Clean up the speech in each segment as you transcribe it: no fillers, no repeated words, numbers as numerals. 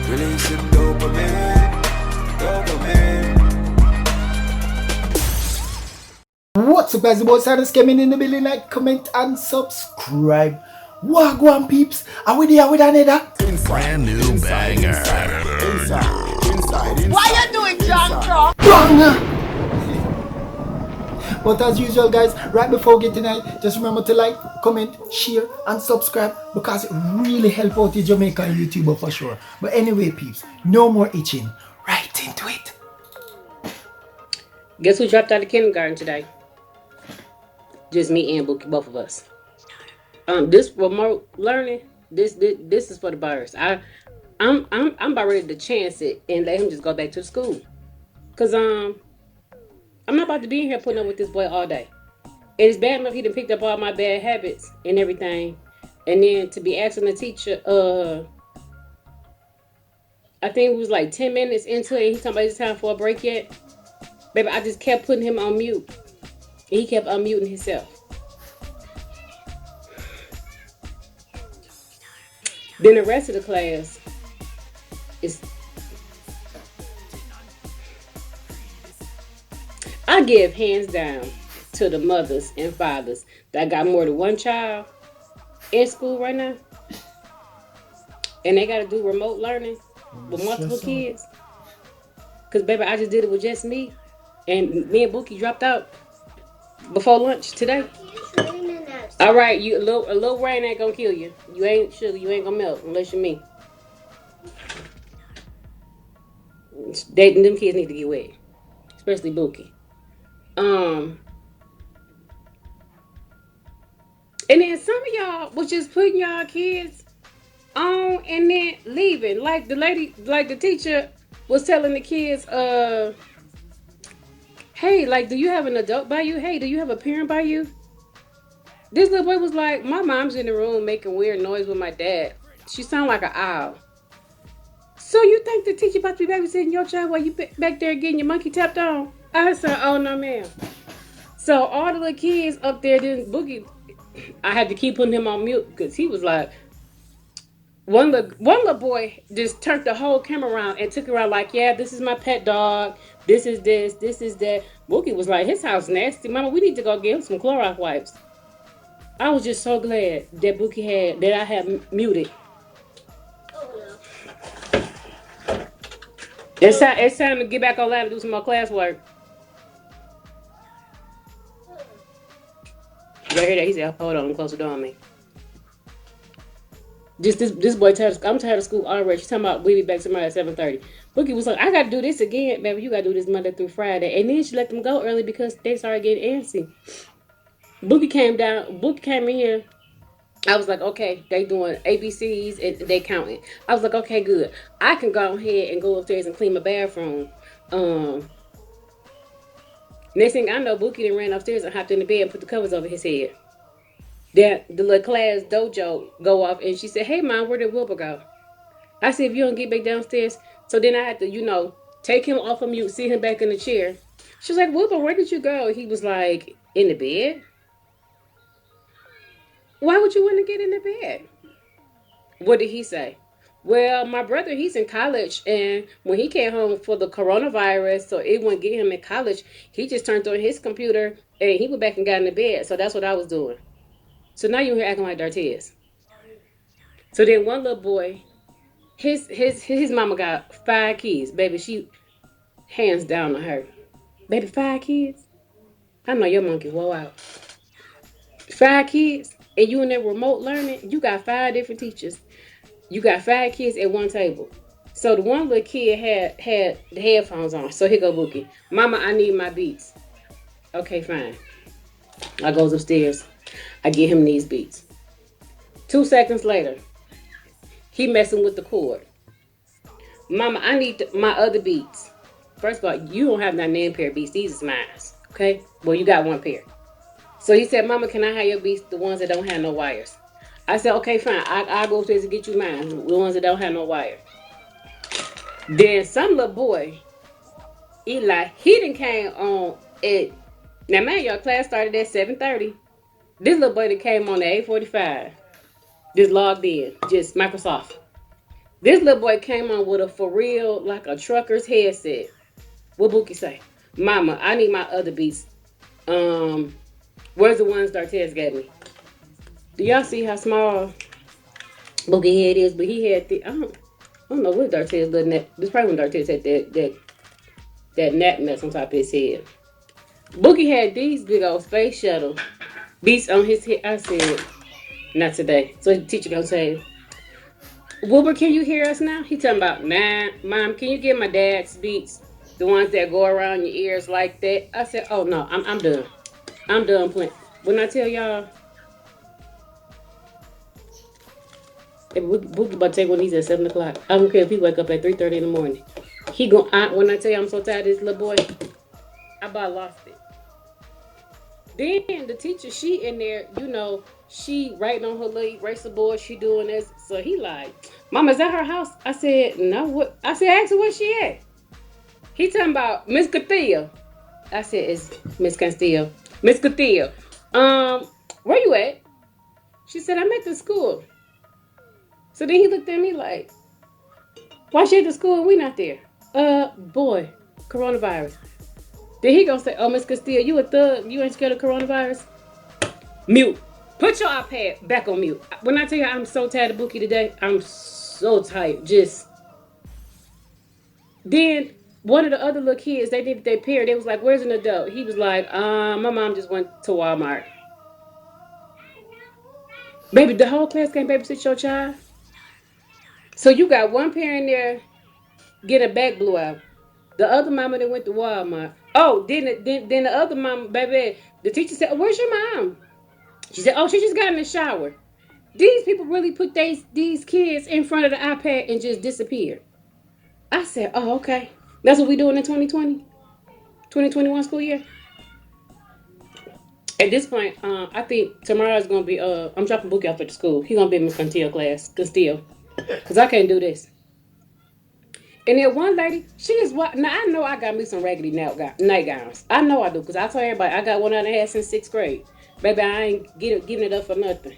Releasing dopamine, dopamine. What's up, guys? The boy Sardis coming in the building. Like, comment, and subscribe. Wagwan peeps, are we there with another Brand new banger. Inside. Why you doing, John Cross? banger? But as usual, guys, right before we get tonight, just remember to like, comment, share, and subscribe because it really helps out the Jamaican YouTuber for sure. But anyway, peeps, no more itching. Right into it. Guess who dropped out of kindergarten today? Just me and Bookie, both of us. This remote learning, this is for the birds. I'm about ready to chance it and let him just go back to school. Cause I'm not about to be in here putting up with this boy all day. And it's bad enough he done picked up all my bad habits and everything. And then to be asking the teacher, I think it was like 10 minutes into it, and he talking about it's time for a break yet. Baby, I just kept putting him on mute. And he kept unmuting himself. Then the rest of the class is... I give hands down to the mothers and fathers that got more than one child in school right now. And they got to do remote learning with multiple kids. Because, baby, I just did it with just me. And me and Bookie dropped out before lunch today. All right, a little rain ain't gonna kill you. You ain't sugar. You ain't gonna melt unless you're me. Them kids need to get wet, especially Bookie. And then some of y'all was just putting y'all kids on and then leaving. Like the teacher was telling the kids, hey, like, do you have an adult by you? Hey, do you have a parent by you? This little boy was like, my mom's in the room making weird noise with my dad. She sound like an owl. So you think the teacher about to be babysitting your child while you back there getting your monkey tapped on? I said, oh, no, ma'am. So all the little kids up there, then Boogie, I had to keep putting him on mute because he was like, one little boy just turned the whole camera around and took it around like, yeah, this is my pet dog. This is this is that. Boogie was like, his house nasty. Mama, we need to go get him some Clorox wipes. I was just so glad that I had muted. It's time to get back online and do some more classwork. You hear that? He said, hold on, close the door on me. Just this boy I'm tired of school already. She's talking about we'll be back tomorrow at 7:30. Bookie was like, I gotta do this again, baby. You gotta do this Monday through Friday. And then she let them go early because they started getting antsy. Bookie came in here. I was like, okay, they doing ABCs and they counting. I was like, okay, good. I can go ahead and go upstairs and clean my bathroom. Next thing I know, Bookie then ran upstairs and hopped in the bed and put the covers over his head. Then the little class dojo go off and she said, hey, Mom, where did Wilbur go? I said, if you don't get back downstairs. So then I had to, take him off of mute, sit him back in the chair. She was like, Wilbur, where did you go? He was like, in the bed. Why would you want to get in the bed? What did he say? Well, my brother, he's in college, and when he came home for the coronavirus, so it wouldn't get him in college, he just turned on his computer, and he went back and got in the bed. So that's what I was doing. So now you're here acting like Dartiz. So then one little boy, his mama got 5 kids. Baby, she hands down on her. Baby, 5 kids? I know your monkey wore out. 5 kids? And you in that remote learning, you got 5 different teachers. You got 5 kids at one table. So the one little kid had the headphones on. So here go Bookie. Mama, I need my beats. Okay, fine. I goes upstairs. I get him these beats. 2 seconds later, he messing with the cord. Mama, I need my other beats. First of all, you don't have that name pair of beats. These is mine. Okay? Well, you got 1 pair. So he said, Mama, can I have your beats, the ones that don't have no wires? I said, okay, fine. I'll go upstairs and get you mine, the ones that don't have no wire. Then some little boy, Eli, he done came on at, now man, your class started at 7:30. This little boy that came on at 8:45. Just logged in. Just Microsoft. This little boy came on with a for real, like a trucker's headset. What Bookie say? Mama, I need my other beats. Where's the ones Dartez gave me? Do y'all see how small Bookie head is? But he had I don't know what Dartez little net. This probably when Dartez had that gnat mess on top of his head. Bookie had these big old space shuttle beats on his head. I said, not today. So the teacher gonna say, Wilbur, can you hear us now? He talking about, nah, Mom, can you get my dad's beats? The ones that go around your ears like that. I said, oh no, I'm done. I'm done playing. When I tell y'all, if Bookie about to take one of these at 7 o'clock. I don't care if he wake up at 3:30 in the morning. When I tell you I'm so tired of this little boy, I about lost it. Then the teacher, she in there, she writing on her little eraser board, she doing this. So he like, Mama, is that her house? I said, no, what? I said, ask her where she at. He talking about Miss Castillo. I said, it's Miss Castillo. Miss Castillo. Where you at? She said, I'm at the school. So then he looked at me like, why she at the school and we not there? Boy, coronavirus. Then he gonna say, oh, Miss Castillo, you a thug. You ain't scared of coronavirus? Mute. Put your iPad back on mute. When I tell you I'm so tired of Bookie today, I'm so tired. Then one of the other little kids, they did their pair. They was like, where's an adult? He was like, my mom just went to Walmart. Baby, the whole class can't babysit your child. So you got one parent there getting a back blew out. The other mama that went to Walmart. Oh, then the other mama, baby, the teacher said, where's your mom? She said, oh, she just got in the shower. These people really put these kids in front of the iPad and just disappeared. I said, oh, okay. That's what we doing in 2020? 2021 school year? At this point, I think tomorrow's going to be, I'm dropping Bookie off at the school. He's going to be in Miss Castillo class. Castillo. Because I can't do this. And then one lady, she just walked. Now, I know I got me some raggedy nightgowns. I know I do. Because I told everybody, I got one I had since 6th grade. Baby, I ain't giving it up for nothing.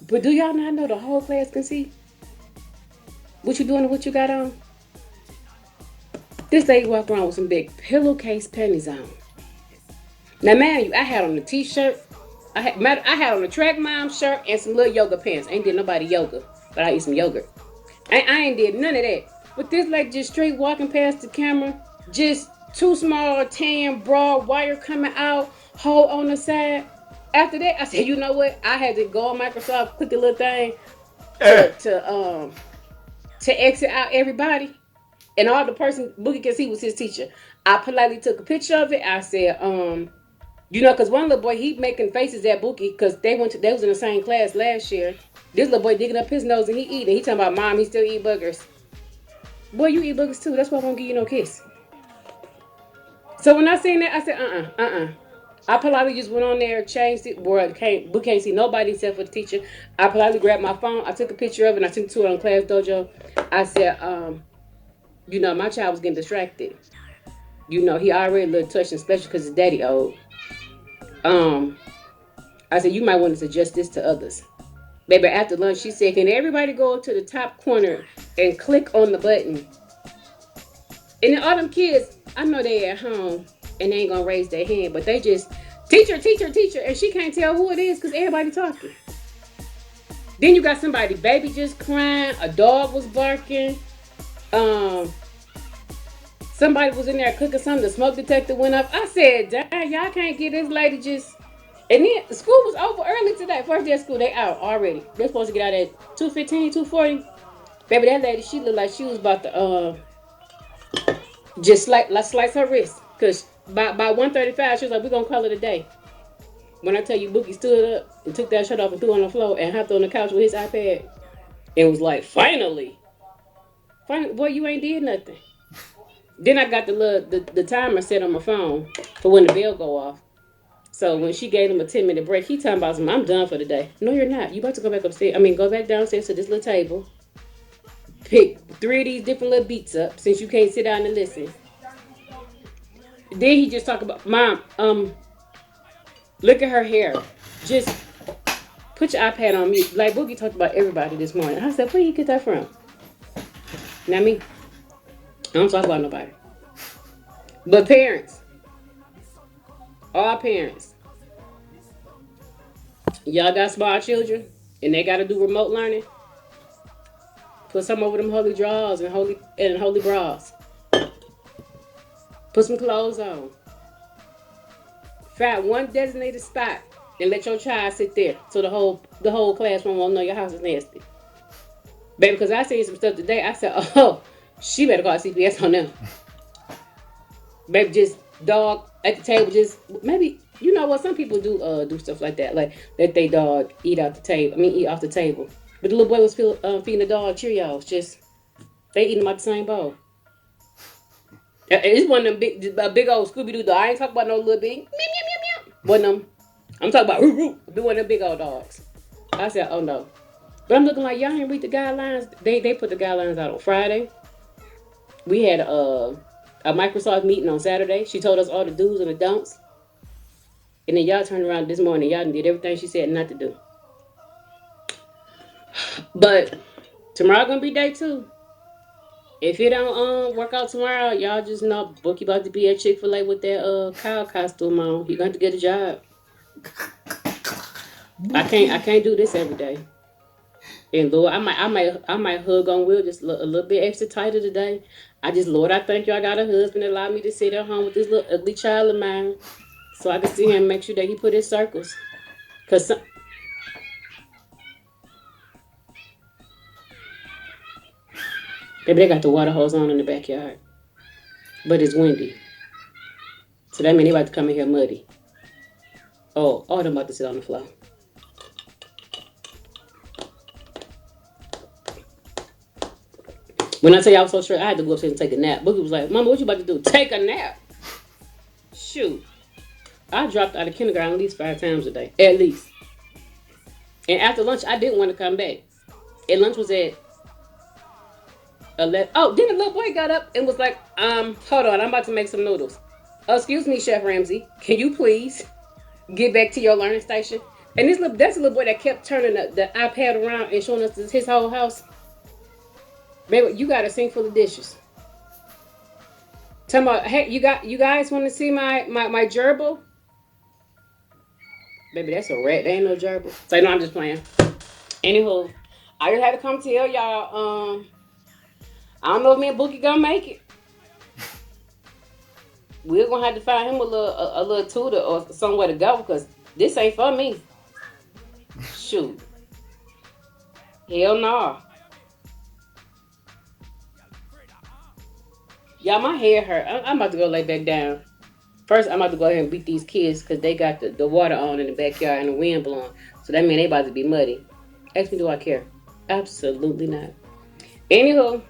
But do y'all not know the whole class can see what you doing and what you got on? This lady walked around with some big pillowcase panties on. Now, man, I had on a t-shirt. I had on a track mom shirt and some little yoga pants. I ain't did nobody yoga, but I eat some yogurt. I ain't did none of that. But this lady just straight walking past the camera, just too small, tan, broad wire coming out, hole on the side. After that, I said, you know what? I had to go on Microsoft, click the little thing to exit out everybody. And all the person Boogie can see was his teacher. I politely took a picture of it. I said, because one little boy, he making faces at Boogie because they was in the same class last year. This little boy digging up his nose and he eating. He talking about, Mom, he still eat boogers. Boy, you eat boogers too. That's why I won't give you no kiss. So when I seen that, I said, I politely just went on there, changed it. Boy, Boogie can't see nobody except for the teacher. I politely grabbed my phone. I took a picture of it and I sent it to her on Class Dojo. I said, my child was getting distracted. He already a little touched and special because his daddy old. I said, you might want to suggest this to others. Baby, after lunch, she said, can everybody go to the top corner and click on the button? And then all them kids, I know they at home and they ain't going to raise their hand, but they just, teacher, and she can't tell who it is because everybody talking. Then you got somebody, baby just crying, a dog was barking, somebody was in there cooking something, the smoke detector went up. I said, dang, y'all can't get this lady just... And then school was over early today. First day of school, they out already. They're supposed to get out at 2:15, 2:40. Baby, that lady, she looked like she was about to just slice her wrist. Because by 1:35, she was like, we're going to call it a day. When I tell you, Bookie stood up and took that shirt off and threw it on the floor and hopped on the couch with his iPad. And was like, finally. Boy, you ain't did nothing. Then I got the timer set on my phone for when the bell go off. So when she gave him a 10-minute break, he talking about something, I'm done for the day. No, you're not. You about to go back upstairs. Go back downstairs to this little table. Pick 3 of these different little beats up since you can't sit down and listen. Then he just talk about, Mom, look at her hair. Just Put your iPad on mute. Like Boogie talked about everybody this morning. I said, where you get that from? Not me. I don't talk about nobody. But parents, all parents, y'all got small children and they got to do remote learning. Put some over them holy drawers and holy bras. Put some clothes on. Find one designated spot and let your child sit there so the whole classroom won't know your house is nasty. Baby, because I seen some stuff today. I said, oh, she better call CPS on them. Baby, just dog at the table, just maybe, you know what, some people do stuff like that, like let their dog eat off the table. But the little boy was feeding the dog Cheerios, just they eating them out the same bowl. It's one of them big old Scooby-Doo dog. I ain't talking about no little big meow meow meow meow. One of them, I'm talking about one of them big old dogs. I said, oh no. But I'm looking like y'all ain't read the guidelines. They put the guidelines out on Friday. We had a Microsoft meeting on Saturday. She told us all the do's and the don'ts. And then y'all turned around this morning. Y'all did everything she said not to do. But tomorrow gonna be day 2. If it don't work out tomorrow, y'all just know Bookie about to be at Chick-fil-A with that cow costume on. He going to get a job. I can't do this every day. And Lord, I might hug on Will just a little bit extra tighter today. Lord, I thank you. I got a husband that allowed me to sit at home with this little ugly child of mine, so I can see him, make sure that he put his circles. Cause baby, they got the water hose on in the backyard, but it's windy, so that means they about to come in here muddy. Oh, they're about to sit on the floor. When I tell you I was so stressed, I had to go upstairs and take a nap. Boogie was like, Mama, what you about to do? Take a nap. Shoot. I dropped out of kindergarten at least 5 times a day. At least. And after lunch, I didn't want to come back. And lunch was at 11. Oh, then the little boy got up and was like, hold on, I'm about to make some noodles. Excuse me, Chef Ramsay. Can you please get back to your learning station? And that's a little boy that kept turning the iPad around and showing us his whole house. Baby, you got a sink full of dishes. Tell me, hey, you guys want to see my gerbil? Baby, that's a rat. There ain't no gerbil. So no, I'm just playing. Anywho, I just had to come tell y'all. I don't know if me and Bookie gonna make it. We're gonna have to find him a little tutor or somewhere to go because this ain't for me. Shoot. Hell no. Y'all, my hair hurt. I'm about to go lay back down. First, I'm about to go ahead and beat these kids because they got the water on in the backyard and the wind blowing. So that means they about to be muddy. Ask me, do I care? Absolutely not. Anywho.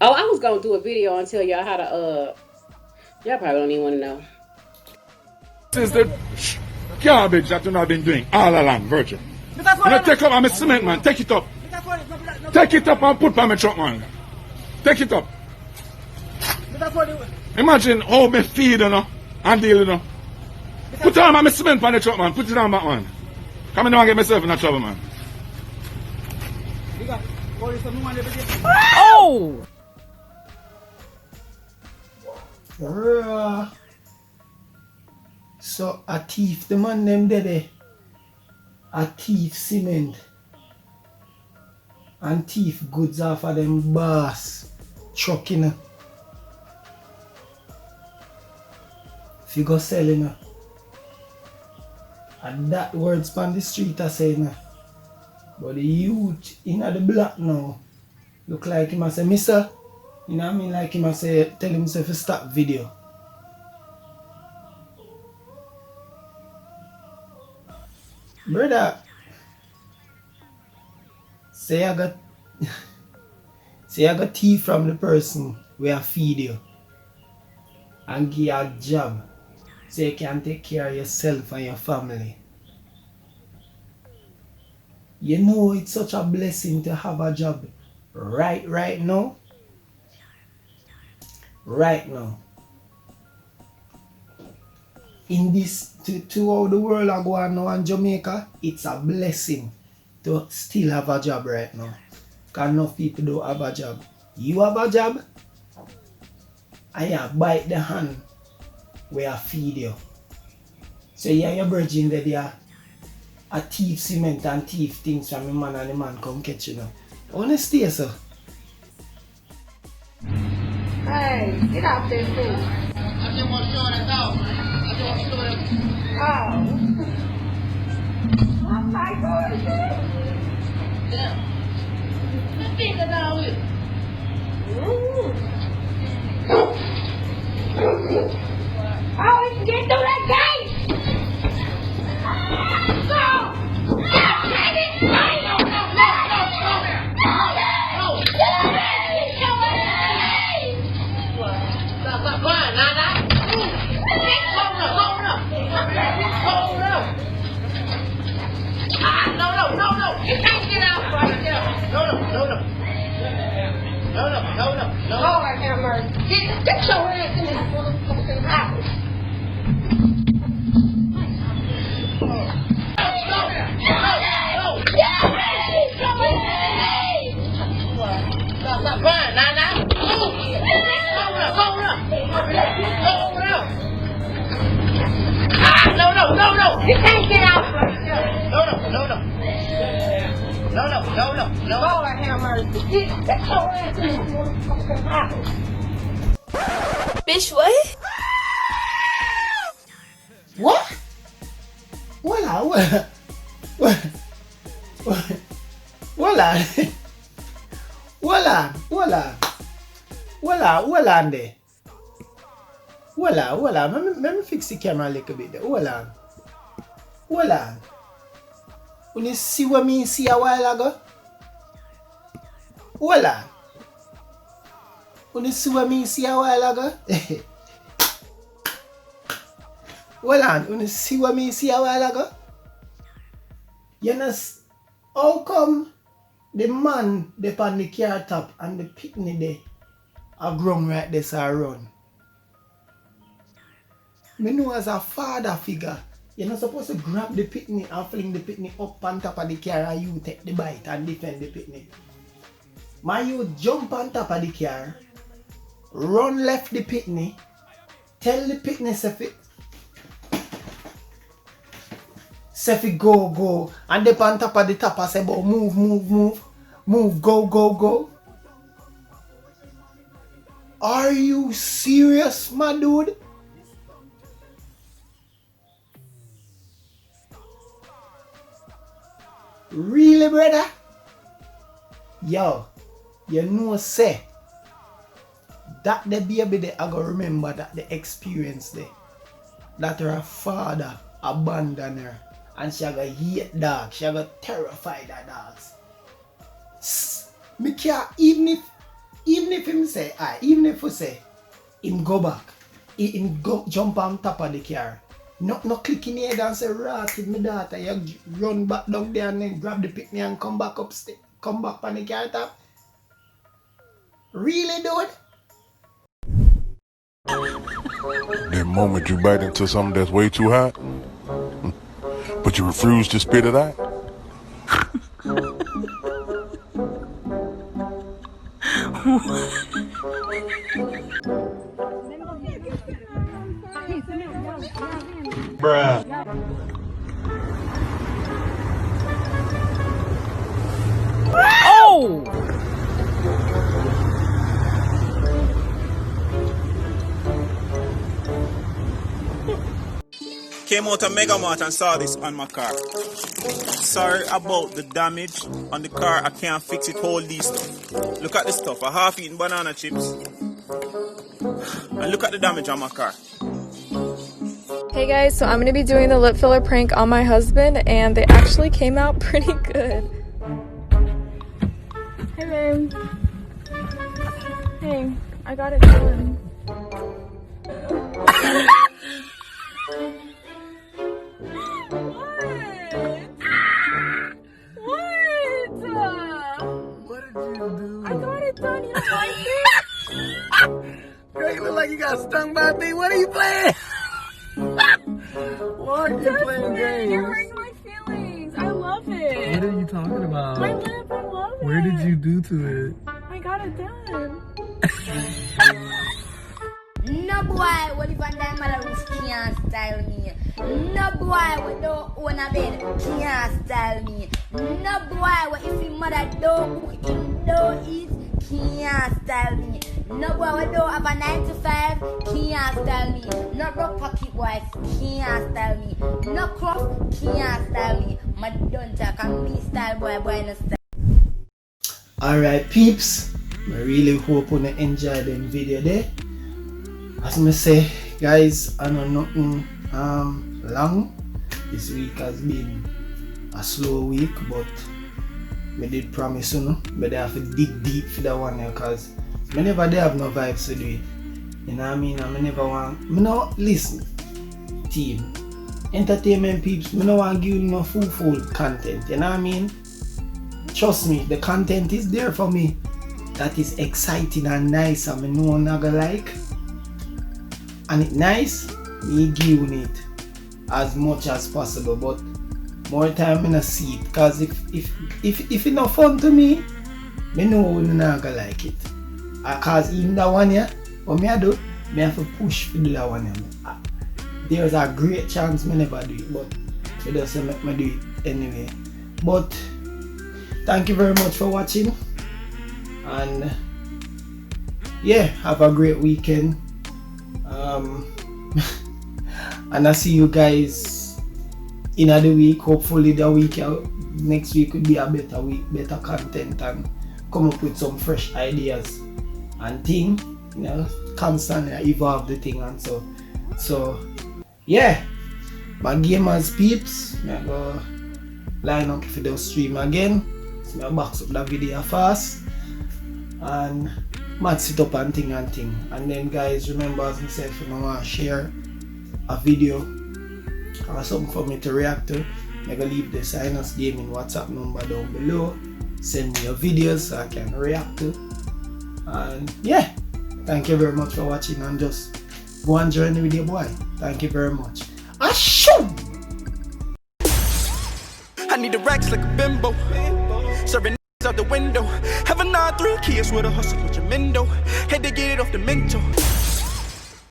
Oh, I was going to do a video and tell y'all how to, y'all probably don't even want to know. This is the garbage that you have been doing all along, Virgin. You know, take up my cement, man. Take it up. Take it up and put on my truck, man. Take it up. Imagine how me feed, you know, and deal, you know. Put on my cement on the truck, man. Put it on back, man. Come in and get myself in that trouble, man. Oh! So a thief, the man them there. A thief cement. And thief goods off of them boss truck, you know. If you go selling, you know. And that words on the street I say, you know. But the youth in the block now look like him and say, Mister, you know what I mean? Like him and say, tell himself to stop video. Brother, say I got tea from the person where I feed you and give you a job so you can take care of yourself and your family. You know it's such a blessing to have a job right now. Right now. in this, to how the world are going now in Jamaica, it's a blessing to still have a job right now. Because enough people don't have a job. You have a job, and you bite the hand where I feed you. So yeah, your virgin that they are a thief cement and thief things from the man, and the man come catch you now. I want to stay, sir. Hey, get off this food. I just want to show that dog. I just want to show that. Oh. I'm not going to shit. Yeah. Let's think about it. Oh, we can get through that gate. Go. Take it. No. Stop crying, Nana. Hold up. No. You can't get out right now. No. Lord have mercy. Get your ass in this motherfucking house. Stop crying, Nana. Hold up. No. You can't get out right now. No. Lord have mercy. Get your ass in this motherfucking house. Bitch, what? What? Let me fix the camera a little bit there. Hold on. When you see what me see a while ago? Hold on. When you see what me see a while ago? Hold on. When you see what me see a while ago? You know, how come the man dey on the car top and the picnic there a grown right there so run? Me know as a father figure, you're not supposed to grab the picnic and fling the picnic up on top of the car and you take the bite and defend the picnic. Man, you jump on top of the car, run left the picnic, tell the picnic if go, and they on top of the top and say, but move, go. Are you serious, my dude? Really, brother? Yo, you know, say that the baby they are gonna remember that the experience there. That her father abandoned her and she gonna hate dogs, she gonna terrify the dogs. Me care even if him say, even if we say him go back, him go jump on top of the car. Not click in the head and say, "Ratted me daughter, you run back down there and then grab the picnic and come back upstairs, come back on the car top." Really, dude? The moment you bite into something that's way too hot, but you refuse to spit it out. Bruh. Oh! Came out of Mega Mart and saw this on my car. Sorry about the damage on the car. I can't fix it. Hold these stuff. Look at this stuff. A half-eaten banana chips. And look at the damage on my car. Hey guys, so I'm going to be doing the lip filler prank on my husband, and they actually came out pretty good. Hey babe. Hey, I got it done. What did you do? I got it done, you don't like it? Girl, you look like you got stung by a bee. What are you playing? are you playing games? You're hurting my feelings. I love it. What are you talking about? My lip, I love it. Where did you do to it? I got it done. No boy, what if I die mother roof can't style me? No boy, what don't own a bed can't style me. No boy, what if his mother don't cook him don't eat can't style me. No boy, what don't have a 9 to 5 can't style me. No broke pocket boys can't style me. No cloth can't style me. My don't talk and me style boy no style. Alright peeps, I really hope you enjoy the video there. As I say, guys, I know nothing long. This week has been a slow week, but I did promise but I have to dig deep for that one because I never have no vibes to do it. You know what I mean? I never want, listen, team, entertainment peeps, I don't want to give you no full content, you know what I mean? Trust me, the content is there for me that is exciting and nice and I know I'm not gonna like. And it's nice, me giving it as much as possible, but more time I see it because if it's not fun to me, I know I'm not gonna like it. Because even that one here, what I do, I have to push for that one here. There's a great chance I never do it, but it doesn't make me do it anyway. But thank you very much for watching, and yeah, have a great weekend. And I see you guys in the week. Hopefully the week next week will be a better week, better content, and come up with some fresh ideas and thing, constantly evolve the thing. And so yeah, my gamers peeps, I go line up for the stream again. So I box up the video fast and match it up and thing. And then guys, remember, as I said, if you want to share a video or something for me to react to, I'm gonna leave the Sinus Gaming WhatsApp number down below. Send me your videos so I can react to. And yeah, thank you very much for watching, and just go and join the video, boy. Thank you very much. Ashoo! I need the racks like a bimbo. Serving out the window. Have a 9-3 kids with a hustle with your mendo. Had to get it off the mental.